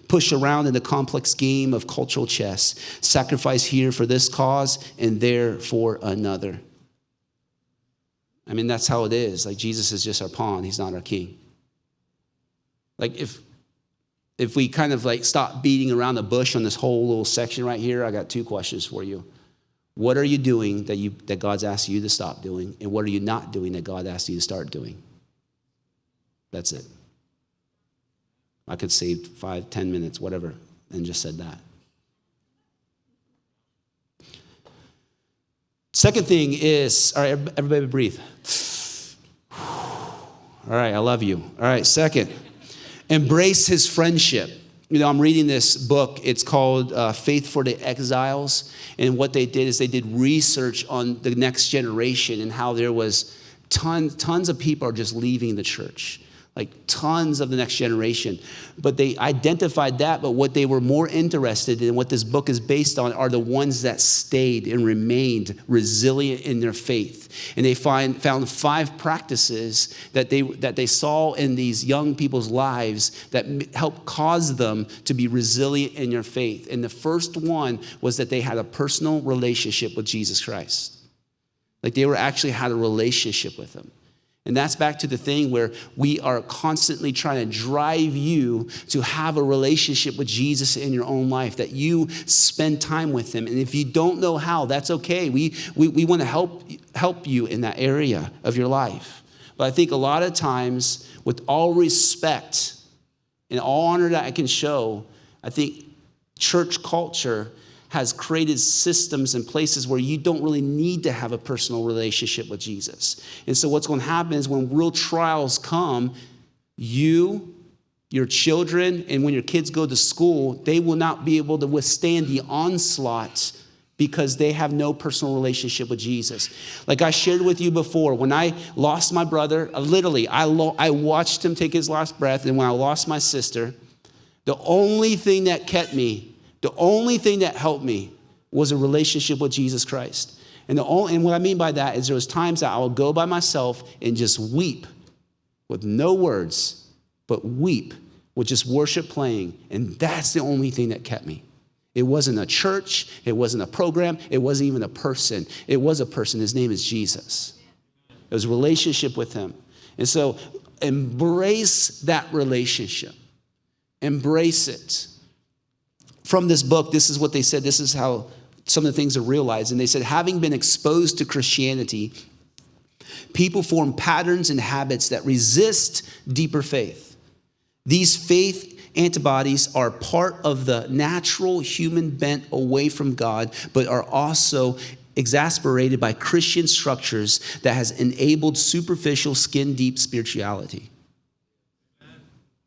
pushed around in the complex game of cultural chess, sacrifice here for this cause and there for another. I mean, that's how it is. Like, Jesus is just our pawn. He's not our king. Like, if we kind of like stop beating around the bush on this whole little section right here, I got two questions for you. What are you doing that God's asked you to stop doing? And what are you not doing that God asked you to start doing? That's it. I could save 5, 10 minutes, whatever, and just said that. Second thing is, all right, everybody breathe. All right, I love you. All right, second. Embrace his friendship. You know, I'm reading this book. It's called Faith for the Exiles. And what they did is they did research on the next generation and how there was tons of people are just leaving the church. Like tons of the next generation. But they identified that, but what they were more interested in, what this book is based on, are the ones that stayed and remained resilient in their faith. And they found 5 practices that they saw in these young people's lives that helped cause them to be resilient in their faith. And the first one was that they had a personal relationship with Jesus Christ. Like they actually had a relationship with him. And that's back to the thing where we are constantly trying to drive you to have a relationship with Jesus in your own life, that you spend time with him. And if you don't know how, that's okay. We want to help you in that area of your life. But I think a lot of times, with all respect and all honor that I can show, I think church culture has created systems and places where you don't really need to have a personal relationship with Jesus. And so what's going to happen is when real trials come, you, your children, and when your kids go to school, they will not be able to withstand the onslaught because they have no personal relationship with Jesus. Like I shared with you before, when I lost my brother, literally, I watched him take his last breath, and when I lost my sister, the only thing that kept me, the only thing that helped me was a relationship with Jesus Christ. And what I mean by that is there was times that I would go by myself and just weep with no words, but weep with just worship playing. And that's the only thing that kept me. It wasn't a church. It wasn't a program. It wasn't even a person. It was a person. His name is Jesus. It was a relationship with him. And so embrace that relationship. Embrace it. From this book, this is what they said. This is how some of the things are realized. And they said, having been exposed to Christianity, people form patterns and habits that resist deeper faith. These faith antibodies are part of the natural human bent away from God, but are also exasperated by Christian structures that has enabled superficial, skin-deep spirituality.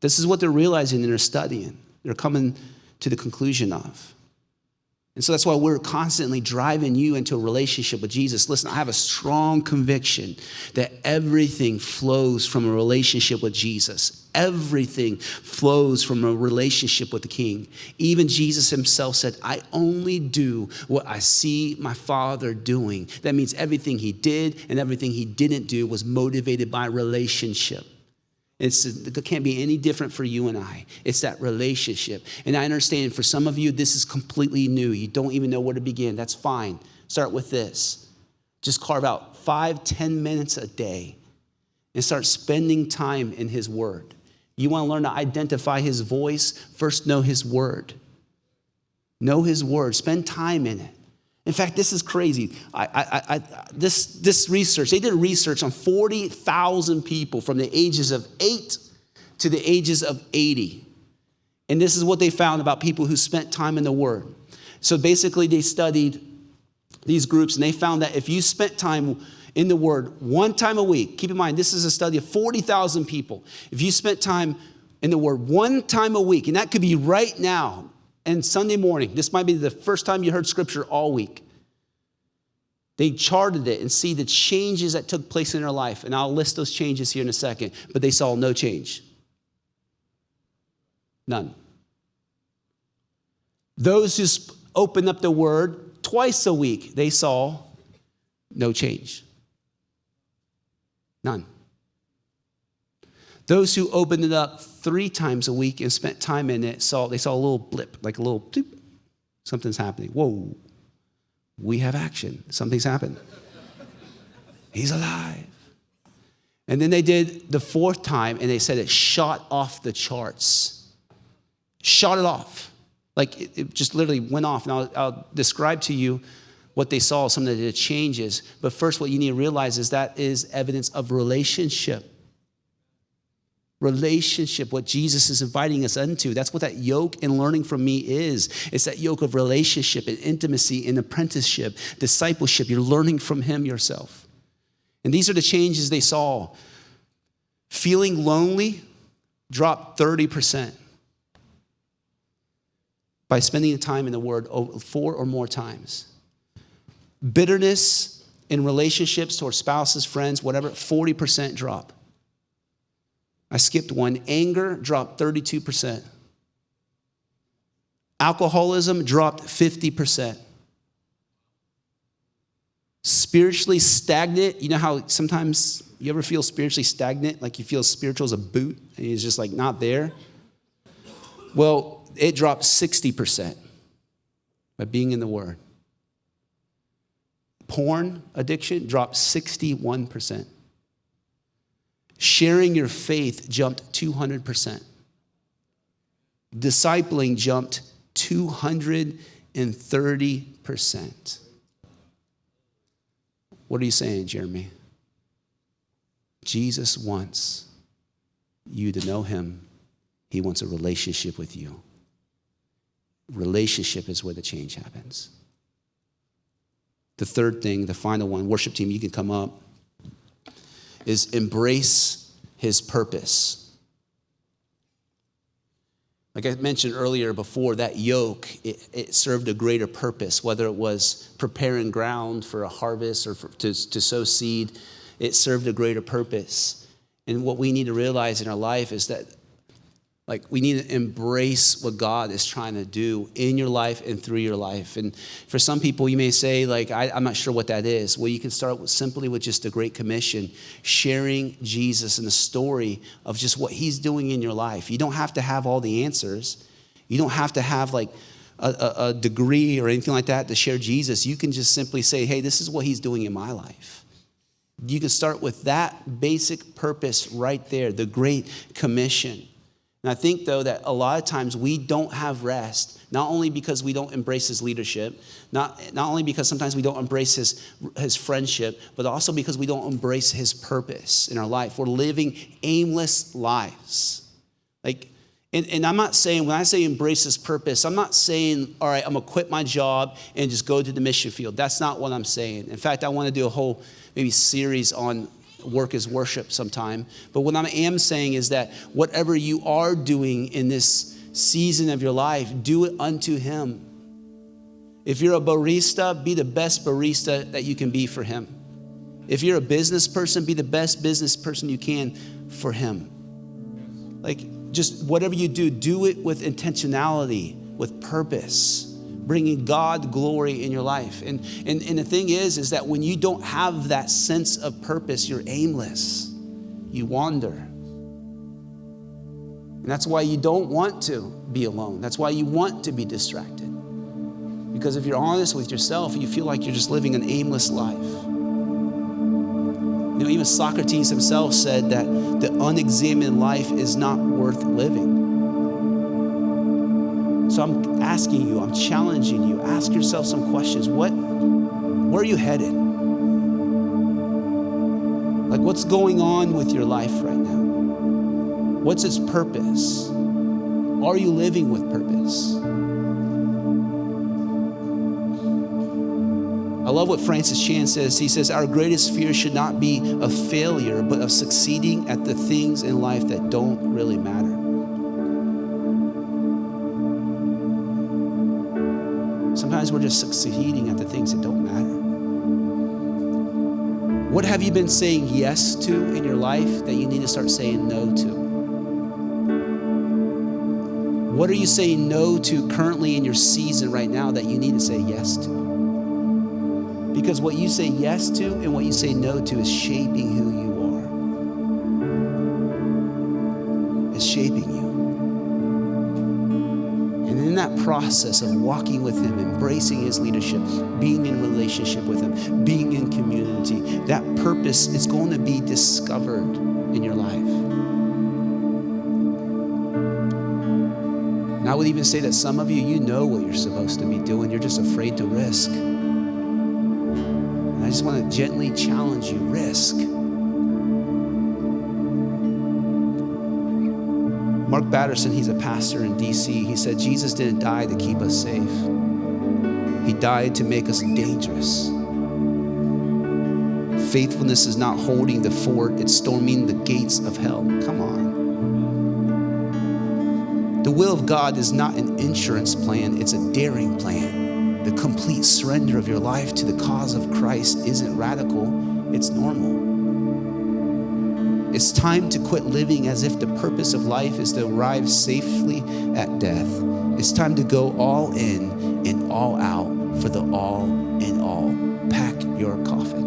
This is what they're realizing and they're studying. They're coming to the conclusion of. And so that's why we're constantly driving you into a relationship with Jesus. Listen, I have a strong conviction that everything flows from a relationship with Jesus. Everything flows from a relationship with the King. Even Jesus himself said, I only do what I see my Father doing. That means everything he did and everything he didn't do was motivated by relationship. It can't be any different for you and I. It's that relationship. And I understand for some of you, this is completely new. You don't even know where to begin. That's fine. Start with this. Just carve out 5-10 minutes a day and start spending time in his word. You want to learn to identify his voice? First, know his word. Know his word. Spend time in it. In fact, this is crazy. This research, they did research on 40,000 people from the ages of 8 to the ages of 80. And this is what they found about people who spent time in the Word. So basically, they studied these groups, and they found that if you spent time in the Word one time a week, keep in mind, this is a study of 40,000 people. If you spent time in the Word one time a week, and that could be right now, and Sunday morning, this might be the first time you heard scripture all week. They charted it and see the changes that took place in their life. And I'll list those changes here in a second. But they saw no change. None. Those who opened up the word twice a week, they saw no change. None. Those who opened it up 3 times a week and spent time in it, they saw a little blip, like a little bloop. Something's happening. Whoa, we have action. Something's happened. He's alive. And then they did the 4th time, and they said it shot off the charts. Shot it off. Like it just literally went off. And I'll describe to you what they saw, some of the changes. But first, what you need to realize is that is evidence of relationship. Relationship, what Jesus is inviting us into. That's what that yoke and learning from me is. It's that yoke of relationship and intimacy and apprenticeship, discipleship. You're learning from him yourself. And these are the changes they saw. Feeling lonely dropped 30% by spending the time in the Word 4 or more times. Bitterness in relationships towards spouses, friends, whatever, 40% drop. I skipped one. Anger dropped 32%. Alcoholism dropped 50%. Spiritually stagnant. You know how sometimes you ever feel spiritually stagnant? Like you feel spiritual as a boot and it's just like not there? Well, it dropped 60% by being in the Word. Porn addiction dropped 61%. Sharing your faith jumped 200%. Discipling jumped 230%. What are you saying, Jeremy? Jesus wants you to know him. He wants a relationship with you. Relationship is where the change happens. The third thing, the final one, worship team, you can come up, is embrace his purpose. Like I mentioned earlier before, that yoke, it served a greater purpose, whether it was preparing ground for a harvest or to sow seed, it served a greater purpose. And what we need to realize in our life is that we need to embrace what God is trying to do in your life and through your life. And for some people, you may say, I'm not sure what that is. Well, you can start simply with just the Great Commission, sharing Jesus and the story of just what he's doing in your life. You don't have to have all the answers. You don't have to have a degree or anything like that to share Jesus. You can just simply say, hey, this is what he's doing in my life. You can start with that basic purpose right there, the Great Commission. And I think, though, that a lot of times we don't have rest, not only because we don't embrace his leadership, not only because sometimes we don't embrace his friendship, but also because we don't embrace his purpose in our life. We're living aimless lives. And I'm not saying, when I say embrace his purpose, I'm not saying, all right, I'm going to quit my job and just go to the mission field. That's not what I'm saying. In fact, I want to do a whole maybe series on work is worship sometime. But what I am saying is that whatever you are doing in this season of your life, do it unto him. If you're a barista, be the best barista that you can be for him. If you're a business person, be the best business person you can for him. Just whatever you do, do it with intentionality, with purpose, bringing God glory in your life. And the thing is that when you don't have that sense of purpose, you're aimless. You wander. And that's why you don't want to be alone. That's why you want to be distracted. Because if you're honest with yourself, you feel like you're just living an aimless life. Even Socrates himself said that the unexamined life is not worth living. So I'm asking you, I'm challenging you, ask yourself some questions. Where are you headed? What's going on with your life right now? What's its purpose? Are you living with purpose? I love what Francis Chan says. He says, our greatest fear should not be of failure, but of succeeding at the things in life that don't really matter. Sometimes we're just succeeding at the things that don't matter. What have you been saying yes to in your life that you need to start saying no to? What are you saying no to currently in your season right now that you need to say yes to? Because what you say yes to and what you say no to is shaping who you are. It's shaping you. And in that process of walking with him, embracing his leadership, being in relationship with him, being in community, that purpose is going to be discovered in your life. And I would even say that some of you, you know what you're supposed to be doing. You're just afraid to risk. I just want to gently challenge you, risk. Mark Batterson, he's a pastor in DC. He said, Jesus didn't die to keep us safe. He died to make us dangerous. Faithfulness is not holding the fort, it's storming the gates of hell. Come on. The will of God is not an insurance plan, it's a daring plan. The complete surrender of your life to the cause of Christ isn't radical, it's normal. It's time to quit living as if the purpose of life is to arrive safely at death. It's time to go all in and all out for the all in all. Pack your coffin.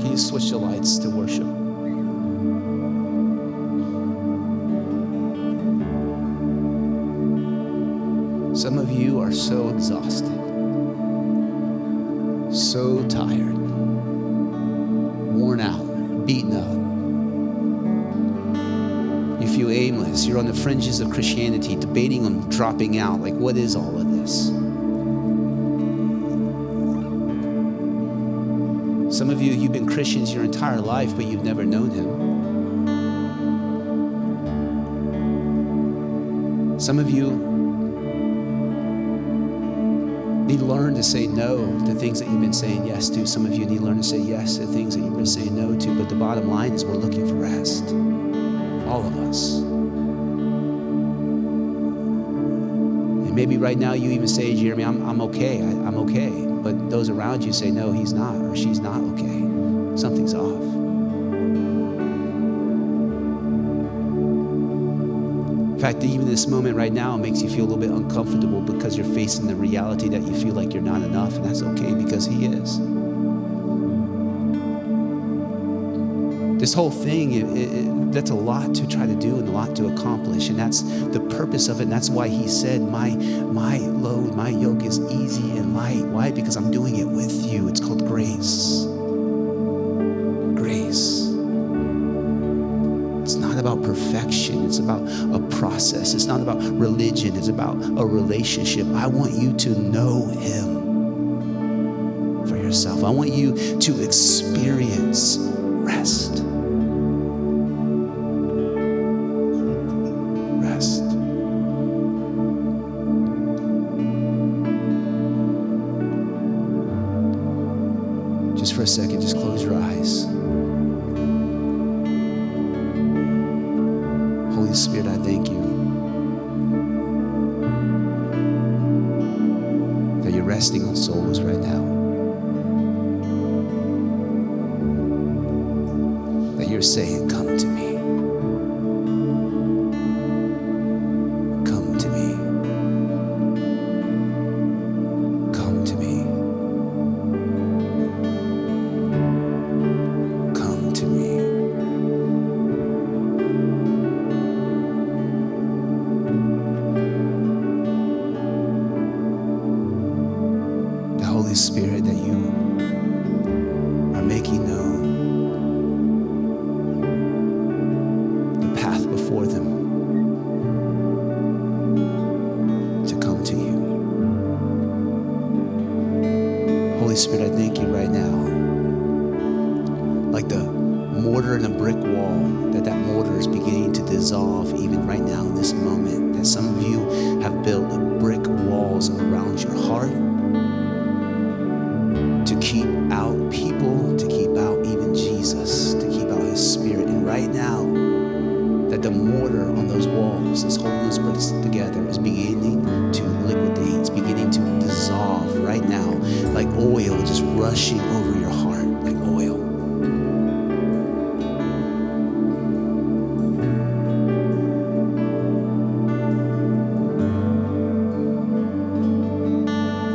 Can you switch the lights to worship? Some of you are so exhausted, so tired, worn out, beaten up. You feel aimless. You're on the fringes of Christianity, debating on dropping out. What is all of this? Some of you, you've been Christians your entire life, but you've never known him. Some of you need to learn to say no to things that you've been saying yes to. Some of you need to learn to say yes to things that you've been saying no to. But the bottom line is we're looking for rest. All of us. And maybe right now you even say, Jeremy, I'm okay. I'm okay. But those around you say, no, he's not or she's not okay. Something's off. In fact, even this moment right now makes you feel a little bit uncomfortable because you're facing the reality that you feel like you're not enough, and that's okay because he is. This whole thing, that's a lot to try to do and a lot to accomplish, and that's the purpose of it, and that's why he said, my load, my yoke is easy and light. Why? Because I'm doing it with you. It's called grace. Grace. It's not about perfection. It's about a process. It's not about religion. It's about a relationship. I want you to know him for yourself. I want you to experience rest. Rest. Just for a second, just close your eyes. Holy Spirit, I thank you that you're resting on souls right now. That you're saying, come to me. Come to me. Come to me. Come to me. Holy Spirit, that you are making known the path before them to come to you. Holy Spirit, I thank you right now, like the mortar in a brick wall, that mortar is beginning to dissolve even right now in this moment, that some of you have built brick walls around your heart to keep out people, to keep out even Jesus, to keep out his spirit. And right now, that the mortar on those walls that's holding those bricks together is beginning to liquidate. It's beginning to dissolve right now, like oil just rushing over your heart, like oil.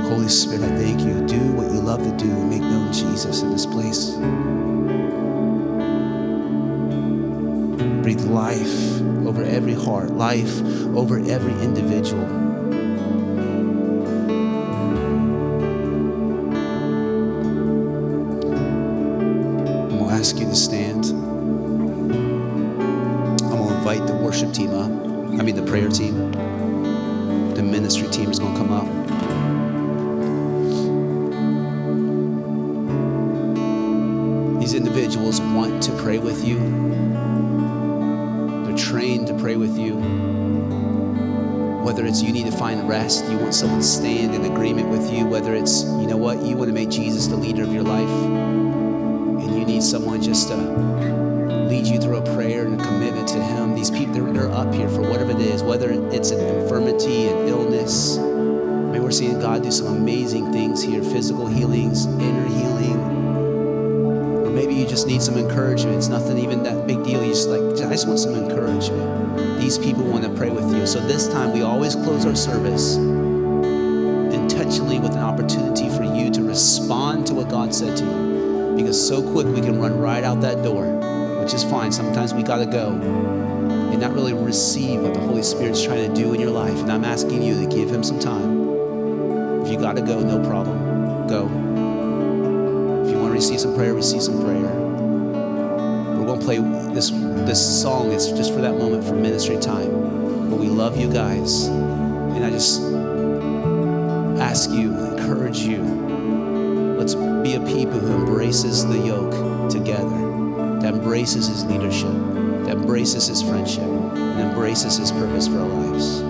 Holy Spirit, I thank you. Do what you love to do and make known Jesus in this place. Breathe life over every heart, life over every individual. I'm going to ask you to stand. I'm going to invite the worship team up. The prayer team. The ministry team is going to come up. These individuals want to pray with you. They're trained to pray with you. Whether it's you need to find rest, you want someone to stand in agreement with you, whether it's, you know what, you want to make Jesus the leader of your life, and you need someone just to lead you through a prayer and a commitment to him. These people, they're up here for whatever it is, whether it's an infirmity, an illness. Maybe we're seeing God do some amazing things here, physical healings, inner healing. Maybe you just need some encouragement. It's nothing even that big deal. You just I just want some encouragement. These people want to pray with you. So this time we always close our service intentionally with an opportunity for you to respond to what God said to you. Because so quick we can run right out that door, which is fine. Sometimes we got to go and not really receive what the Holy Spirit's trying to do in your life. And I'm asking you to give him some time. If you got to go, no problem. Go. Receive some prayer, receive some prayer. We're going to play this song. It's just for that moment, for ministry time. But we love you guys. And I just ask you, encourage you, let's be a people who embraces the yoke together, that embraces his leadership, that embraces his friendship, and embraces his purpose for our lives.